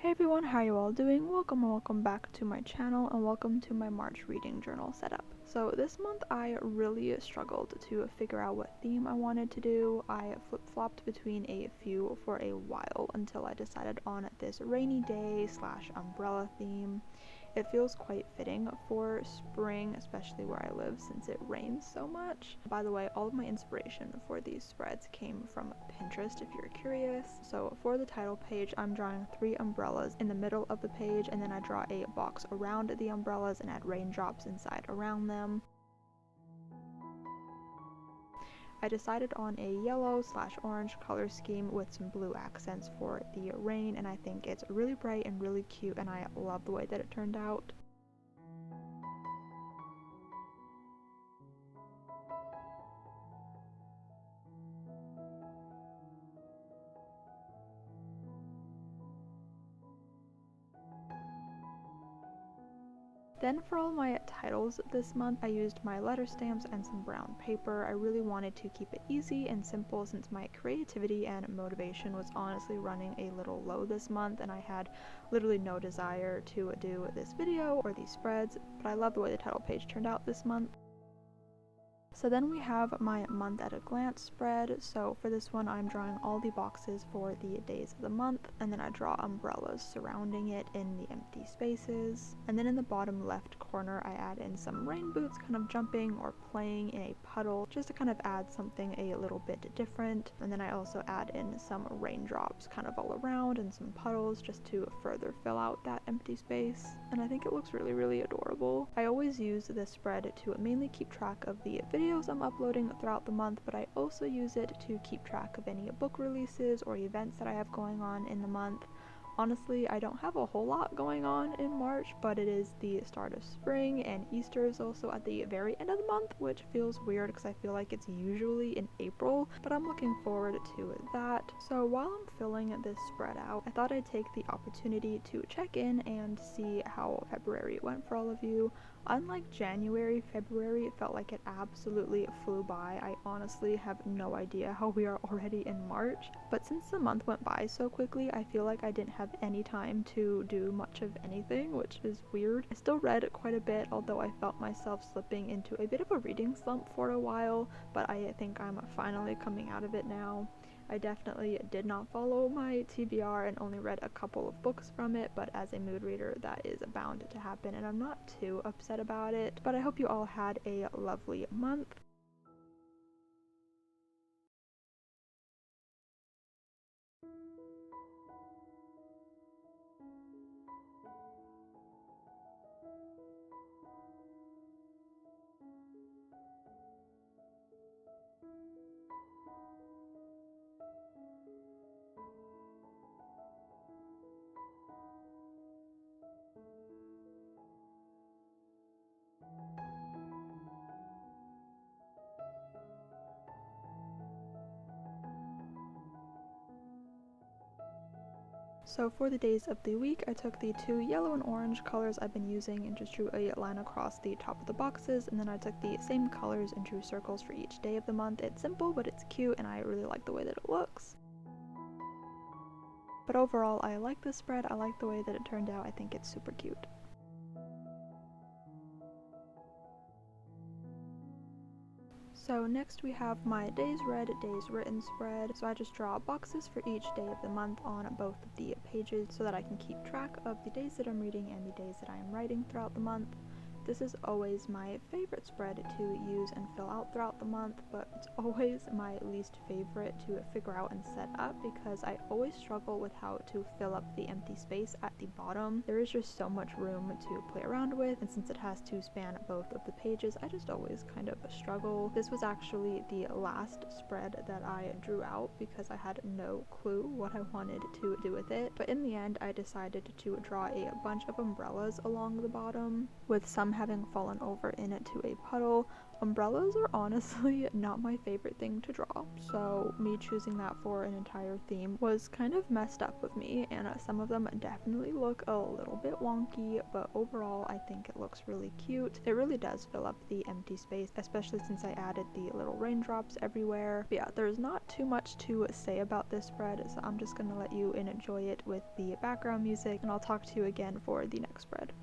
Hey everyone, how are you all doing? Welcome back to my channel and welcome to my March reading journal setup. So this month I really struggled to figure out what theme I wanted to do. I flip-flopped between a few for a while until I decided on this rainy day / umbrella theme. It feels quite fitting for spring, especially where I live since it rains so much. By the way, all of my inspiration for these spreads came from Pinterest if you're curious. So for the title page, I'm drawing 3 umbrellas in the middle of the page, and then I draw a box around the umbrellas and add raindrops inside around them. I decided on a yellow / orange color scheme with some blue accents for the rain, and I think it's really bright and really cute, and I love the way that it turned out. Then for all my titles this month, I used my letter stamps and some brown paper. I really wanted to keep it easy and simple since my creativity and motivation was honestly running a little low this month, and I had literally no desire to do this video or these spreads, but I love the way the title page turned out this month. So then we have my month at a glance spread. So for this one, I'm drawing all the boxes for the days of the month, and then I draw umbrellas surrounding it in the empty spaces. And then in the bottom left corner, I add in some rain boots kind of jumping or playing in a puddle just to kind of add something a little bit different. And then I also add in some raindrops kind of all around and some puddles just to further fill out that empty space. And I think it looks really adorable. I always use this spread to mainly keep track of the videos I'm uploading throughout the month, but I also use it to keep track of any book releases or events that I have going on in the month. Honestly, I don't have a whole lot going on in March, but it is the start of spring, and Easter is also at the very end of the month, which feels weird because I feel like it's usually in April, but I'm looking forward to that. So while I'm filling this spread out, I thought I'd take the opportunity to check in and see how February went for all of you. Unlike January, February felt like it absolutely flew by. I honestly have no idea how we are already in March, but since the month went by so quickly, I feel like I didn't have any time to do much of anything, which is weird. I still read quite a bit, although I felt myself slipping into a bit of a reading slump for a while, but I think I'm finally coming out of it now. I definitely did not follow my TBR and only read a couple of books from it, but as a mood reader that is bound to happen, and I'm not too upset about it. But I hope you all had a lovely month. So for the days of the week, I took the 2 yellow and orange colors I've been using and just drew a line across the top of the boxes, and then I took the same colors and drew circles for each day of the month. It's simple, but it's cute, and I really like the way that it looks. But overall, I like this spread. I like the way that it turned out. I think it's super cute. So next we have my days read, days written spread. So I just draw boxes for each day of the month on both of the pages so that I can keep track of the days that I'm reading and the days that I am writing throughout the month. This is always my favorite spread to use and fill out throughout the month, but it's always my least favorite to figure out and set up because I always struggle with how to fill up the empty space at the bottom. There is just so much room to play around with, and since it has to span both of the pages, I just always kind of struggle. This was actually the last spread that I drew out because I had no clue what I wanted to do with it, but in the end I decided to draw a bunch of umbrellas along the bottom, with some having fallen over into a puddle. Umbrellas are honestly not my favorite thing to draw, so me choosing that for an entire theme was kind of messed up of me, and some of them definitely look a little bit wonky, but overall I think it looks really cute. It really does fill up the empty space, especially since I added the little raindrops everywhere. But yeah, there's not too much to say about this spread, so I'm just gonna let you enjoy it with the background music, and I'll talk to you again for the next spread.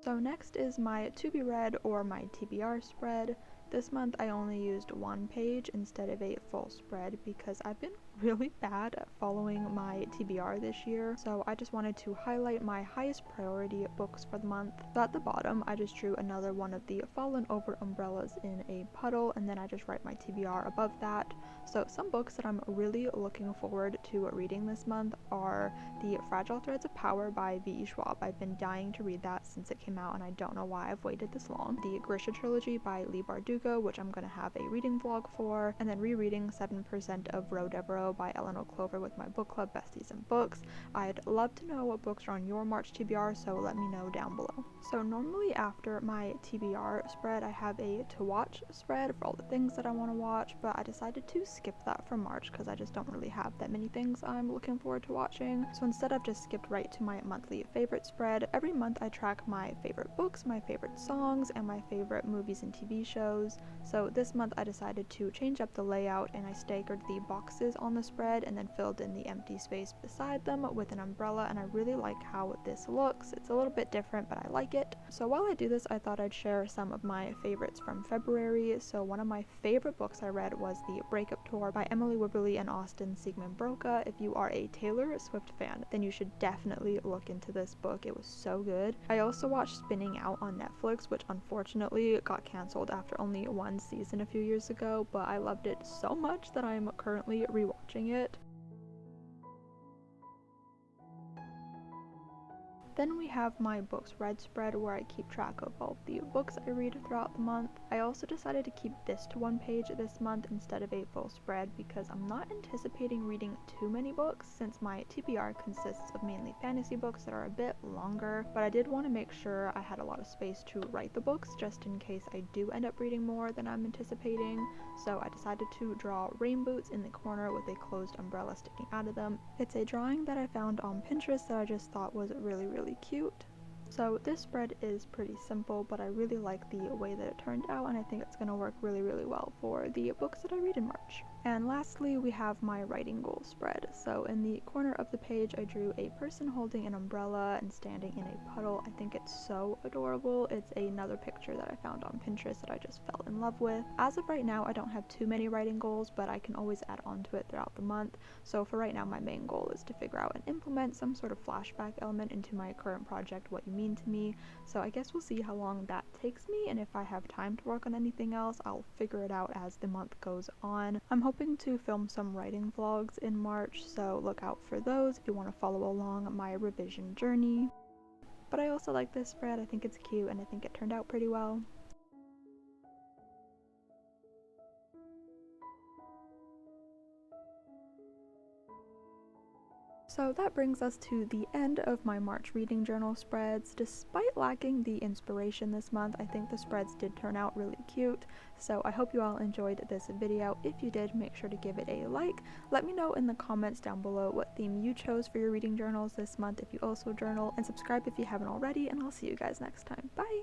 So next is my to be read or my TBR spread. This month I only used one page instead of a full spread because I've been really bad at following my TBR this year, so I just wanted to highlight my highest priority books for the month. So at the bottom I just drew another one of the fallen over umbrellas in a puddle, and then I just write my TBR above that. So some books that I'm really looking forward to reading this month are The Fragile Threads of Power by V.E. Schwab. I've been dying to read that since it came out, and I don't know why I've waited this long. The Grisha Trilogy by Leigh Bardugo, which I'm going to have a reading vlog for, and then rereading 7% of Roe Devereaux by Eleanor Clover with my book club Besties and Books. I'd love to know what books are on your March TBR, so let me know down below. So normally after my TBR spread, I have a to watch spread for all the things that I want to watch, but I decided to skip that for March because I just don't really have that many things I'm looking forward to watching. So instead I've just skipped right to my monthly favorite spread. Every month I track my favorite books, my favorite songs, and my favorite movies and TV shows. So this month I decided to change up the layout, and I staggered the boxes on the spread and then filled in the empty space beside them with an umbrella, and I really like how this looks. It's a little bit different, but I like it. So while I do this, I thought I'd share some of my favorites from February. So one of my favorite books I read was The Breakup Tour by Emily Wibberley and Austin Sigmund Broca. If you are a Taylor Swift fan, then you should definitely look into this book. It was so good. I also watched Spinning Out on Netflix, which unfortunately got canceled after only one season a few years ago, but I loved it so much that I'm currently rewatching it. Then we have my books read spread, where I keep track of all the books I read throughout the month. I also decided to keep this to one page this month instead of a full spread because I'm not anticipating reading too many books, since my TBR consists of mainly fantasy books that are a bit longer, but I did want to make sure I had a lot of space to write the books just in case I do end up reading more than I'm anticipating. So I decided to draw rain boots in the corner with a closed umbrella sticking out of them. It's a drawing that I found on Pinterest that I just thought was really cute. So this spread is pretty simple, but I really like the way that it turned out, and I think it's going to work really well for the books that I read in March. And lastly, we have my writing goal spread. So in the corner of the page, I drew a person holding an umbrella and standing in a puddle. I think it's so adorable. It's another picture that I found on Pinterest that I just fell in love with. As of right now, I don't have too many writing goals, but I can always add on to it throughout the month. So for right now, my main goal is to figure out and implement some sort of flashback element into my current project, What You Mean to Me. So I guess we'll see how long that takes me, and if I have time to work on anything else, I'll figure it out as the month goes on. I'm hoping to film some writing vlogs in March, so look out for those if you want to follow along my revision journey. But I also like this spread. I think it's cute, and I think it turned out pretty well. So that brings us to the end of my March reading journal spreads. Despite lacking the inspiration this month, I think the spreads did turn out really cute. So I hope you all enjoyed this video. If you did, make sure to give it a like. Let me know in the comments down below what theme you chose for your reading journals this month if you also journal, and subscribe if you haven't already, and I'll see you guys next time. Bye!